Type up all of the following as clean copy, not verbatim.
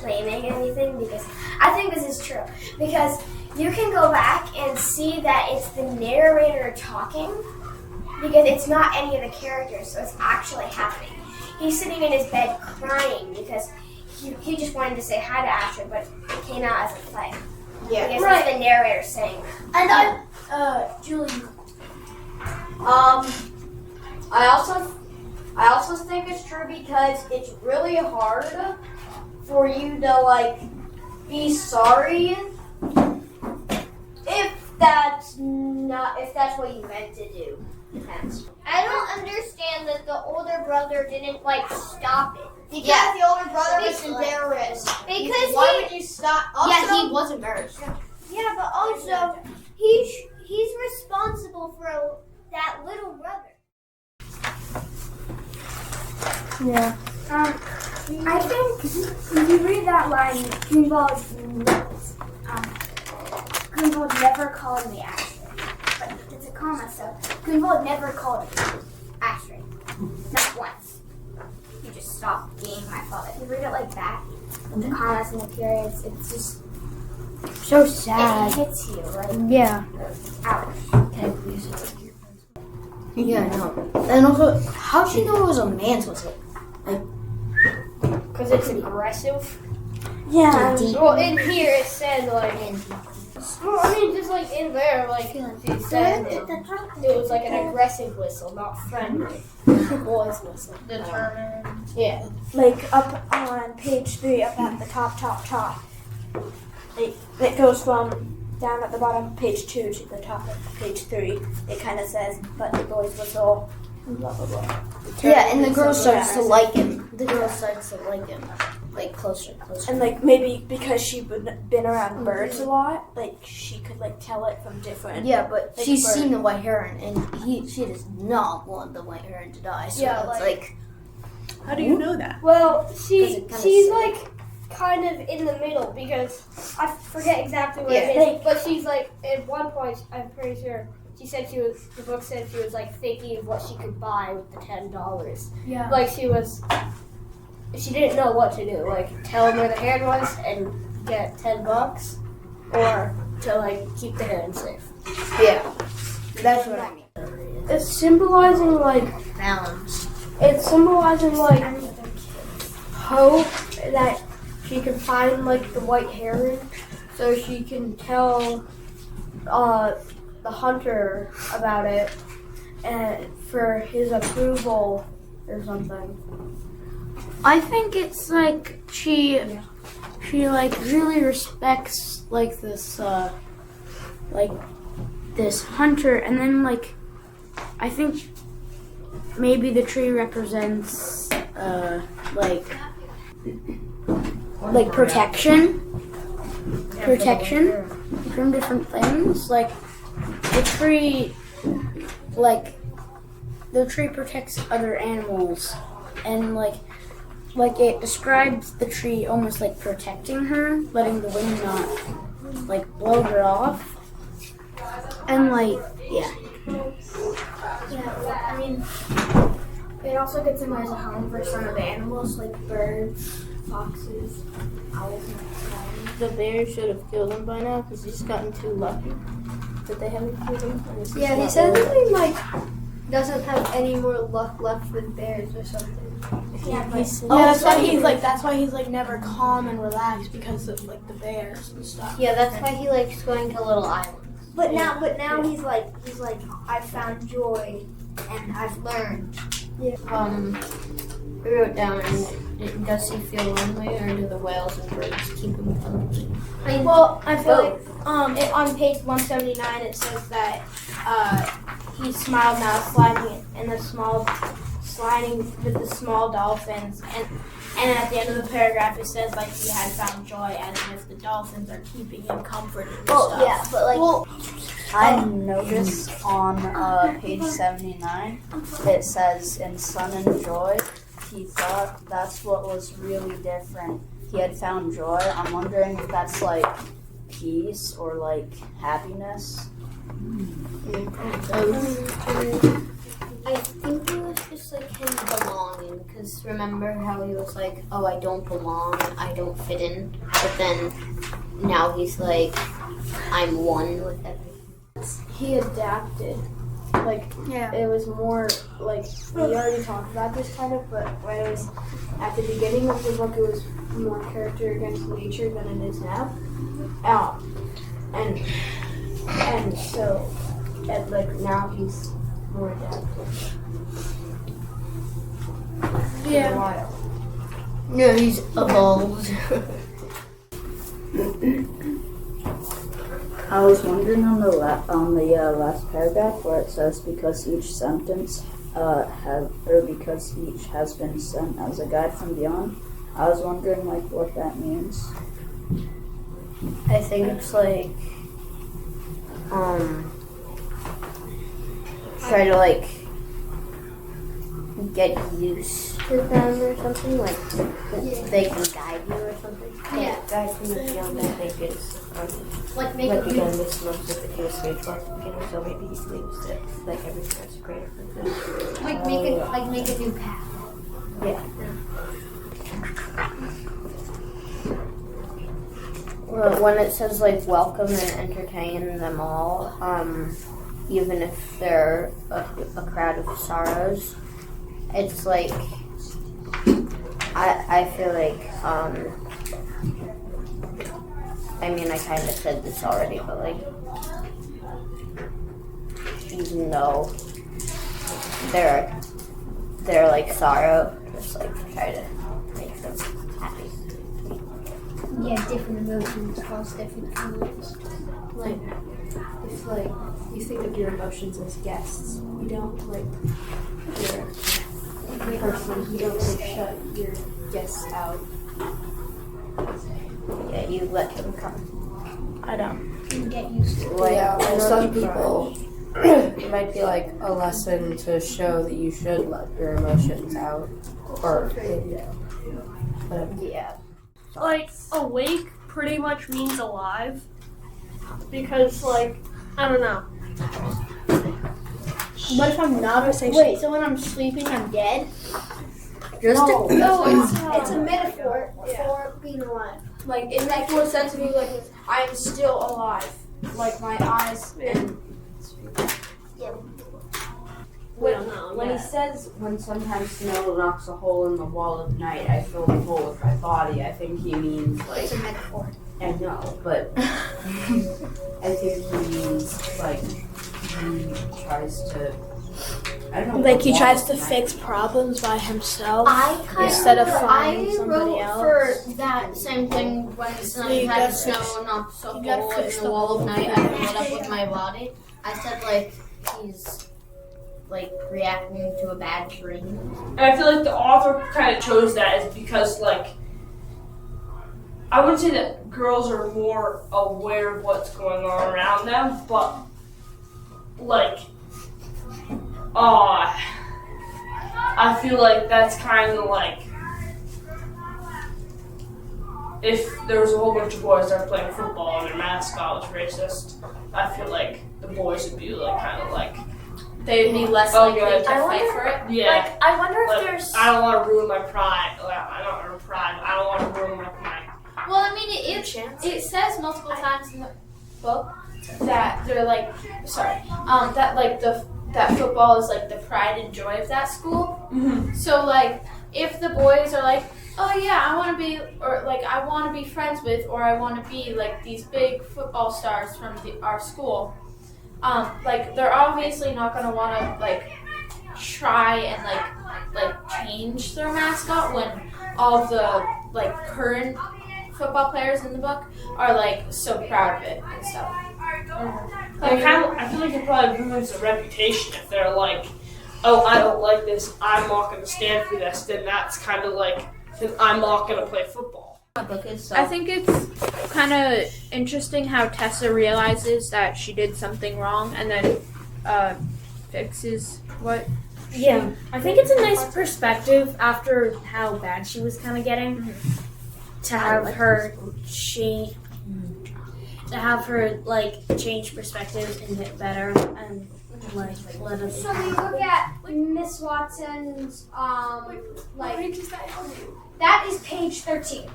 claiming anything because I think this is true. Because you can go back and see that it's the narrator talking because it's not any of the characters, so it's actually happening. He's sitting in his bed crying because he just wanted to say hi to Astrid, but it came out as a play. Yeah, because it's the narrator saying that. And Julie, I also think it's true because it's really hard for you to like be sorry if that's what you meant to do. Depends. I don't understand that the older brother didn't like stop it. Because the older brother was embarrassed. Because why would you stop? Also, he was embarrassed. Yeah, but also he's responsible for that little brother. Yeah. I think if you read that line, Grunwald never called me Astrid. But it's a comma, so Grunwald never called me Astrid. Not once. You just stopped being my father. If you read it like that, with the commas and the periods, it's just so sad. It hits you, like, yeah. Ouch. Can I please take your pencil? Yeah, I know. And also, how'd she know it was a man's whistle? because it's aggressive. Yeah. Well, in here it said like. Well, I mean, just like in there, like she said, it was like an aggressive whistle, not friendly. Boy's whistle. Determined. Yeah. Like up on page 3, up at the top. It goes from down at the bottom of page 2 to the top of page 3. It kind of says, but the boys whistle, blah, blah, blah. Yeah, and the girl starts to like him. The girl starts to like him. Like, closer. And, like, maybe because she'd been around birds a lot, like, she could, like, tell it from different... Yeah, but like, she's seen the white heron, and she does not want the white heron to die. So Yeah, it's like... How do you know that? Well, she's says- like kind of in the middle because I forget exactly what it Yeah. is, but she's like at one point I'm pretty sure she said the book said she was like thinking of what she could buy with the $10. Yeah. Like she didn't know what to do, like tell him where the heron was and get $10, or to like keep the heron safe. Yeah. That's what I mean. It's symbolizing like Balance. it's symbolizing like hope that she can find like the white heron, so she can tell the hunter about it and for his approval or something. I think it's like she like really respects like this hunter, and then like I think maybe the tree represents like protection from different things. Like the tree protects other animals, and like it describes the tree almost like protecting her, letting the wind not like blow her off. And like Yeah, well, I mean, it also could symbolize a home for some of the animals, like birds, foxes, owls, and swans. The bear should have killed him by now because he's gotten too lucky that they haven't killed him. Yeah, he said that he like doesn't have any more luck left with bears or something. Yeah, but that's why he's like never calm and relaxed because of like the bears and stuff. Yeah, that's why he likes going to little islands. But now he's like I found joy and I've learned. We wrote down, does he feel lonely, or do the whales and birds keep him company? Well, I feel like on page 179 it says that he smiled now, sliding with the small dolphins, and at the end of the paragraph it says like he had found joy, as if the dolphins are keeping him comforted and stuff. Yeah, but like I noticed on page 79, it says, in Sun and Joy, he thought that's what was really different. He had found joy. I'm wondering if that's like peace or like happiness. I think it was just like him belonging, because remember how he was like, oh, I don't belong, I don't fit in, but then now he's like, I'm one with everything. He adapted. Like, Yeah. it was more like, we already talked about this kind of, but when it was at the beginning of the book, it was more character against nature than it is now. And so, and like now he's more adapted. Yeah. In a while. Yeah, he's evolved. I was wondering on the last paragraph where it says because each sentence because each has been sent as a guide from beyond. I was wondering like what that means. I think it's like, try to like get used to them or something, like they can guide you or something. Yeah. Guys from the beyond that they could Like make like it again this month with the King of Spades at the beginning, so maybe he believes that like everything has a greater purpose. make a new path. Well, when it says like welcome and entertain them all, even if they're a crowd of sorrows, it's like I feel like I mean I kind of said this already, but like even though they're like sorrow, just like try to make them happy. Yeah, different emotions cause different feelings. Like, if like you think of your emotions as guests, you don't like your person. You don't like shut your guests out. Yeah, you let them come. I don't. And get used to it. Like for some people, it might be like a lesson to show that you should let your emotions out, or whatever. Yeah. Like, awake pretty much means alive. Because, like, I don't know. What if I'm not Wait, so when I'm sleeping, I'm dead? it's a metaphor for being alive. Like it makes more sense to me. Like I'm still alive. Like my eyes and When he says, when sometimes snow knocks a hole in the wall of night, I fill the hole with my body, I think he means like. It's a metaphor. I know, but I think he means like he tries to. I don't know. Like he the tries wall to of night. fix problems by himself. instead of I finding somebody wrote else. for that same thing when you had gotta snow knocks a you gotta hole fix in the the wall of hole. night. I fill it up with my body. I said like he's like reacting to a bad dream. And I feel like the author kind of chose that is because, like, I wouldn't say that girls are more aware of what's going on around them, but, like, I feel like that's kind of like if there was a whole bunch of boys that were playing football and their mascot was racist, I feel like the boys would be like kind of like They'd be less likely likely to to fight for it. yeah. Like I wonder if Like, there's. I don't want to ruin my pride. Well, I don't ruin pride. I don't want to ruin my pride. Well, I mean, it says multiple times in the book that they're like, that like that football is like the pride and joy of that school. Mm-hmm. So like, if the boys are like, oh yeah, I want to be, or like I want to be friends with, or I want to be like these big football stars from our school, like they're obviously not gonna want to like try and like change their mascot when all the like current football players in the book are like so proud of it and stuff. I feel like it probably ruins the reputation if they're like, oh, I don't like this. I'm not going to stand for this. Then that's kind of like, then I'm not going to play football. I think it's kind of interesting how Tessa realizes that she did something wrong and then fixes what. Yeah, I think it's a nice perspective after how bad she was kind of getting to have her change perspectives and get better. And like let us. So we look at Miss Watson's that is page 13.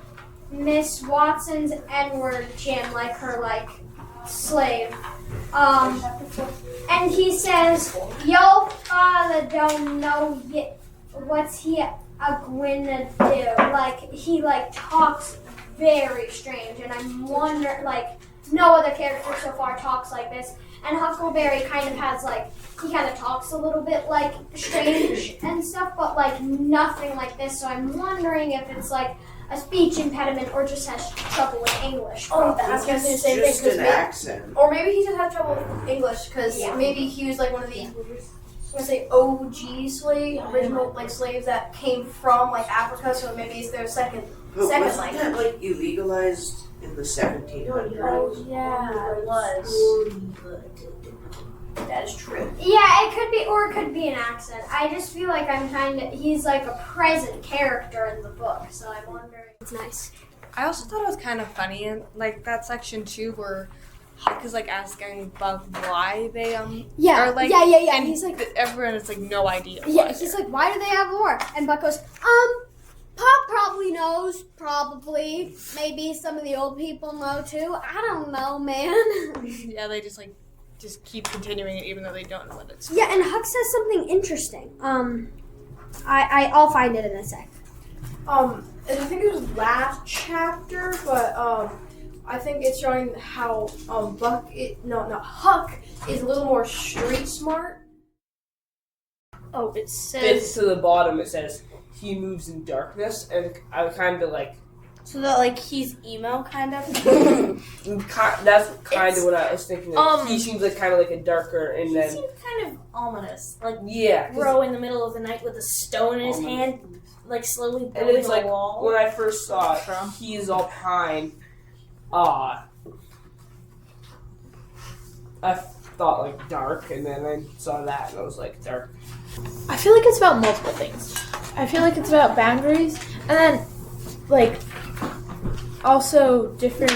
Miss Watson's N-word gym, like her slave. And he says, "Yo, father don't know yet. What's he a gonna do?" Like he talks very strange, and I'm wondering no other character so far talks like this. And Huckleberry kind of has he kind of talks a little bit strange and stuff, but nothing like this. So I'm wondering if it's a speech impediment or just has trouble with English. Oh, that's It's the same thing. just an accent. Or maybe he just has trouble with English because maybe he was one of the, I'm gonna say OG slave, original slaves that came from Africa. So maybe it's their second But wasn't language. that illegalized in the 1700s? Oh yeah, it was. That is true. Yeah, it could be, or it could be an accent. I just feel like he's a present character in the book, so I'm wondering. It's nice. I also thought it was kind of funny in that section too, where Huck is asking Buck why they Yeah, are yeah. and He's everyone has no idea. Yeah, he's why do they have war? And Buck goes, Pop probably knows, probably. Maybe some of the old people know too. I don't know, man. Yeah, they just keep continuing it even though they don't know what it's. Yeah, and Huck says something interesting. I'll find it in a sec. And I think it was last chapter, but I think it's showing how Huck is a little more street smart. Oh, it says. It's to the bottom. It says he moves in darkness, and I kind of So that he's emo kind of. That's kind of what I was thinking. He seems kind of a darker, and then Seems kind of ominous. yeah. 'Cause- Grow in the middle of the night with a stone in his hand, slowly And building it's a wall. when I first saw it, he is all pine. I thought dark, and then I saw that, and I was dark. I feel like it's about multiple things. I feel like it's about boundaries, and then also different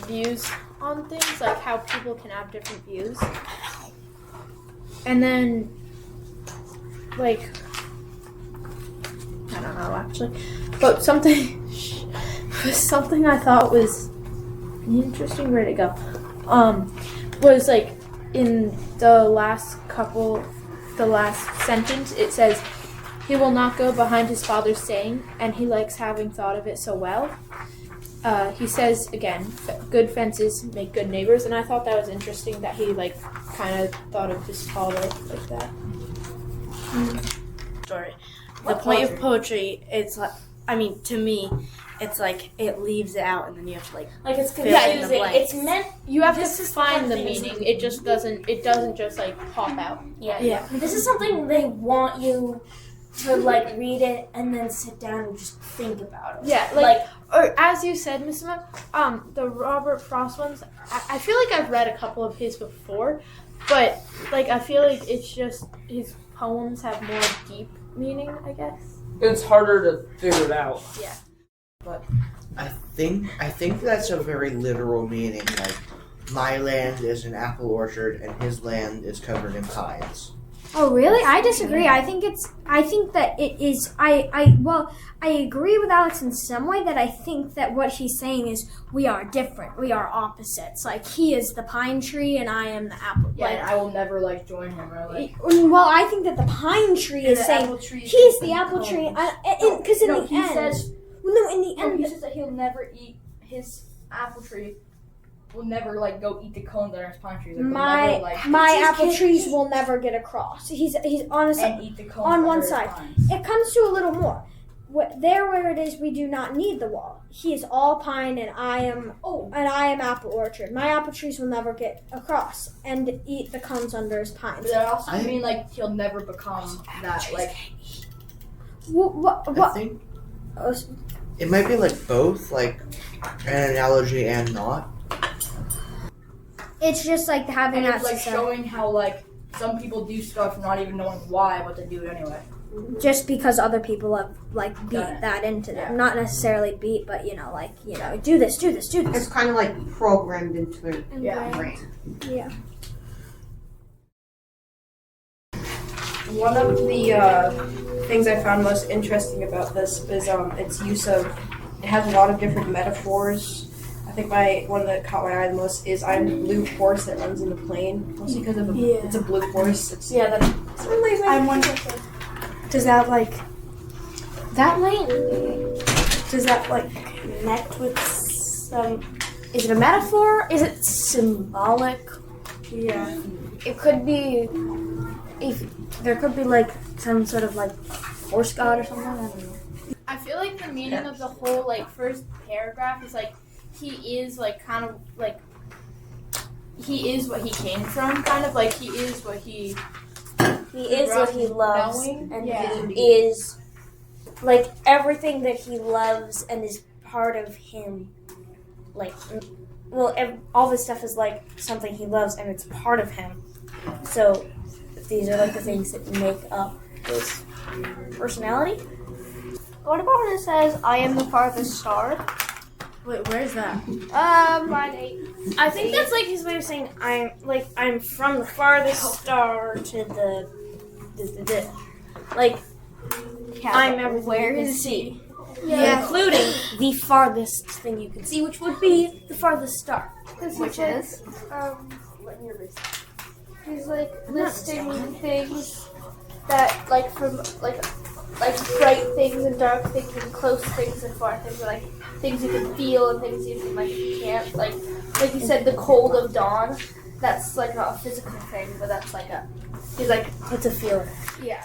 views on things, how people can have different views. And then I don't know actually, but something I thought was interesting. Where'd it go? Was in the last sentence, it says, "He will not go behind his father's saying, and he likes having thought of it so well." He says again, "Good fences make good neighbors," and I thought that was interesting that he kind of thought of his father like that. Story. The point of poetry, it's to me, it's it leaves it out and then you have to it's fill in the confusing. blanks. It's meant. You have This to is find the something- meaning. It just doesn't. It doesn't just pop out. Yeah. This is something they want you to read it and then sit down and just think about it. Yeah, or as you said, Miss Emma, the Robert Frost ones. I feel I've read a couple of his before, but I feel it's just his poems have more deep meaning, I guess. It's harder to figure it out. Yeah. But I think that's a very literal meaning. My land is an apple orchard, and his land is covered in pines. Oh, really? I disagree. I think that it is. I agree with Alex in some way that I think that what he's saying is we are different. We are opposites. He is the pine tree and I am the apple. Yeah, and I will never join him or Well, I think that the pine tree is saying he's the apple tree. Because in the end, he says. well, no, in the No, end, he says that he'll never eat his apple tree. Will never go eat the cones on his pine trees. my apple trees will never get across. He's honestly and eat the cones on one under his side. pines. It comes to a little more. Where it is, we do not need the wall. He is all pine, and I am apple orchard. My apple trees will never get across and eat the cones under his pines. But that also mean he'll never become that I think it might be both, an analogy and not. It's just having and that it's society. showing how some people do stuff not even knowing why, but they do it anyway. Just because other people have beat that into them, not necessarily beat, but do this. It's kind of programmed into their Yeah. brain. Yeah. one of the things I found most interesting about this is its use of. It has a lot of different metaphors. I think one that caught my eye the most is "I'm the blue horse that runs in the plain," mostly because of it's a blue horse. It's really I'm wondering. Does that connect with some? Is it a metaphor? Is it symbolic? Yeah. It could be. If there could be like some sort of like horse god or something. I don't know. I feel like the meaning of the whole like first paragraph is like he is like kind of like he is what he came from, kind of like he is what he is what he loves, knowing. and Yeah. he is like everything that he loves and is part of him. Like, all this stuff is like something he loves and it's part of him. So these are like the things that make up his personality. What about when it says, "I am the farthest star"? Wait, where's that? Line 8. I think that's like his way of saying I'm from the farthest star to the like I'm everywhere you can see. Yeah. Including the farthest thing you can see, which would be the farthest star. Which is? He's like listing things that like from like bright things and dark things and close things and far things, or like things you can feel and things you can like you can't, like you said, the cold of dawn. That's like not a physical thing, but that's like he's like It's a feeling. yeah.